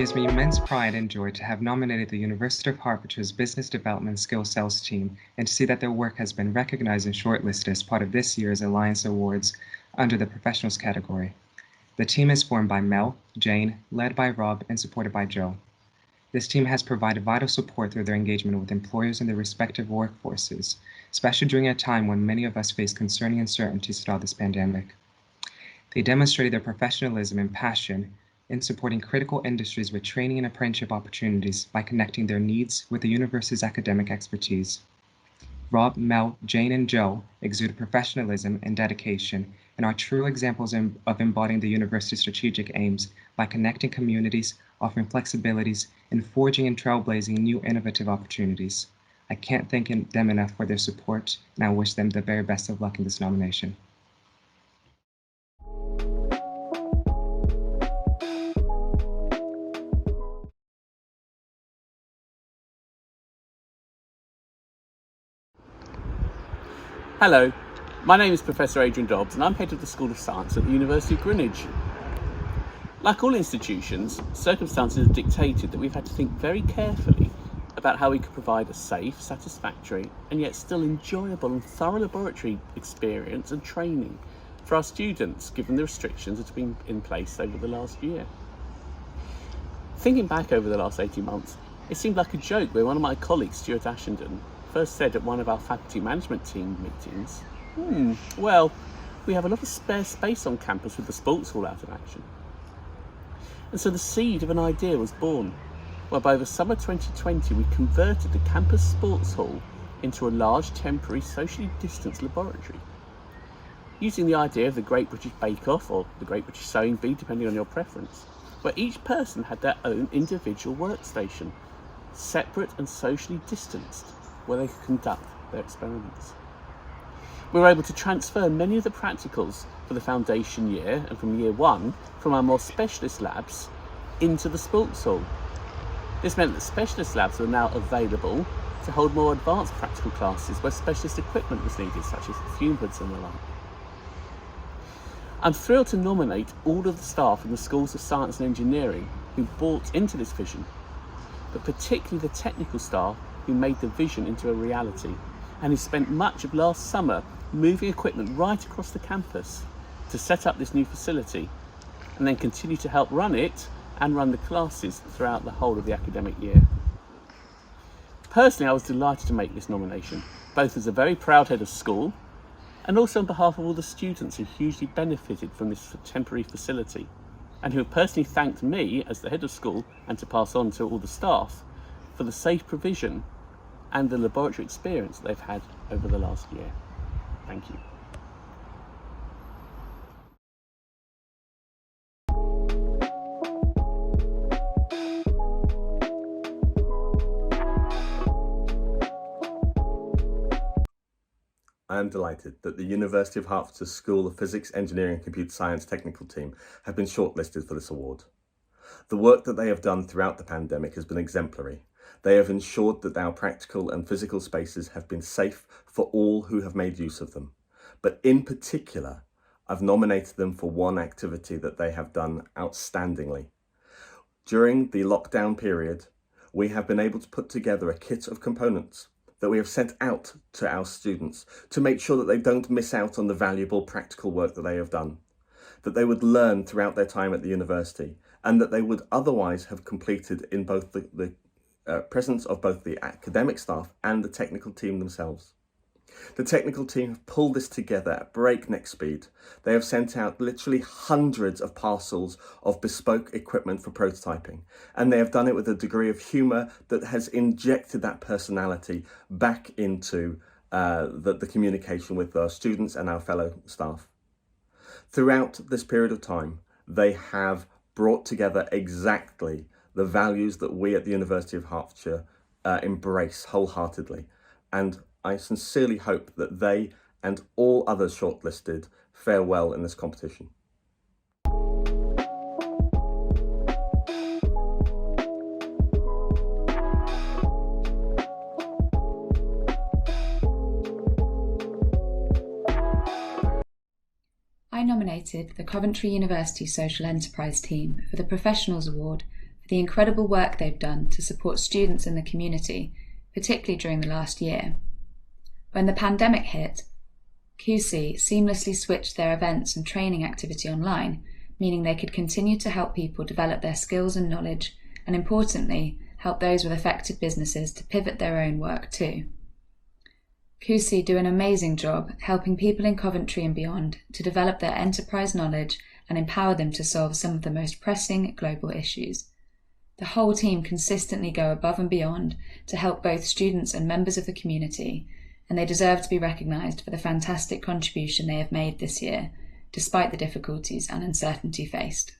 gives me immense pride and joy to have nominated the University of Hertfordshire's Business Development Skill Sales team and to see that their work has been recognized and shortlisted as part of this year's Alliance Awards under the Professionals category. The team is formed by Mel, Jane, led by Rob, and supported by Joe. This team has provided vital support through their engagement with employers in their respective workforces, especially during a time when many of us face concerning uncertainties throughout this pandemic. They demonstrated their professionalism and passion in supporting critical industries with training and apprenticeship opportunities by connecting their needs with the university's academic expertise. Rob, Mel, Jane, and Joe exude professionalism and dedication and are true examples of embodying the university's strategic aims by connecting communities, offering flexibilities, and forging and trailblazing new innovative opportunities. I can't thank them enough for their support, and I wish them the very best of luck in this nomination. Hello, my name is Professor Adrian Dobbs and I'm Head of the School of Science at the University of Greenwich. Like all institutions, circumstances have dictated that we've had to think very carefully about how we could provide a safe, satisfactory and yet still enjoyable and thorough laboratory experience and training for our students given the restrictions that have been in place over the last year. Thinking back over the last 18 months, it seemed like a joke when one of my colleagues, Stuart Ashenden, first said at one of our faculty management team meetings, well, we have a lot of spare space on campus with the sports hall out of action. And so the seed of an idea was born, whereby over summer 2020 we converted the campus sports hall into a large temporary socially distanced laboratory. Using the idea of the Great British Bake Off or the Great British Sewing Bee, depending on your preference, where each person had their own individual workstation, separate and socially distanced, where they could conduct their experiments. We were able to transfer many of the practicals for the foundation year and from year one from our more specialist labs into the sports hall. This meant that specialist labs were now available to hold more advanced practical classes where specialist equipment was needed, such as fume hoods and the like. I'm thrilled to nominate all of the staff in the schools of science and engineering who bought into this vision, but particularly the technical staff who made the vision into a reality and who spent much of last summer moving equipment right across the campus to set up this new facility and then continue to help run it and run the classes throughout the whole of the academic year. Personally, I was delighted to make this nomination, both as a very proud head of school and also on behalf of all the students who hugely benefited from this temporary facility and who have personally thanked me as the head of school and to pass on to all the staff for the safe provision and the laboratory experience they've had over the last year. Thank you. I am delighted that the University of Hertfordshire School of Physics, Engineering and Computer Science Technical Team have been shortlisted for this award. The work that they have done throughout the pandemic has been exemplary. They have ensured that our practical and physical spaces have been safe for all who have made use of them. But in particular, I've nominated them for one activity that they have done outstandingly. During the lockdown period, we have been able to put together a kit of components that we have sent out to our students to make sure that they don't miss out on the valuable practical work that they have done, that they would learn throughout their time at the university, and that they would otherwise have completed in both the presence of both the academic staff and the technical team themselves. The technical team have pulled this together at breakneck speed. They have sent out literally hundreds of parcels of bespoke equipment for prototyping, and they have done it with a degree of humour that has injected that personality back into the communication with our students and our fellow staff. Throughout this period of time, they have brought together exactly the values that we at the University of Hertfordshire embrace wholeheartedly, and I sincerely hope that they and all others shortlisted fare well in this competition. I nominated the Coventry University Social Enterprise Team for the Professionals Award for the incredible work they've done to support students in the community, particularly during the last year. When the pandemic hit, QC seamlessly switched their events and training activity online, meaning they could continue to help people develop their skills and knowledge, and importantly, help those with affected businesses to pivot their own work too. QC do an amazing job helping people in Coventry and beyond to develop their enterprise knowledge and empower them to solve some of the most pressing global issues. The whole team consistently go above and beyond to help both students and members of the community, and they deserve to be recognised for the fantastic contribution they have made this year, despite the difficulties and uncertainty faced.